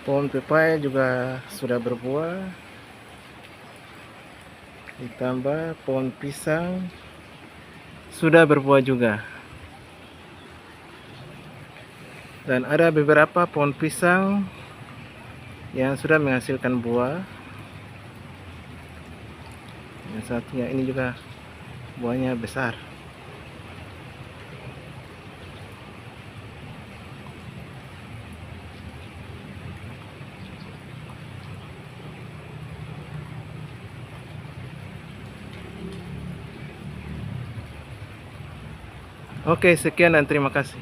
Pohon pepaya juga sudah berbuah, ditambah pohon pisang sudah berbuah juga. Dan ada beberapa pohon pisang yang sudah menghasilkan buah. Yang satunya ini juga buahnya besar. Oke, sekian dan terima kasih.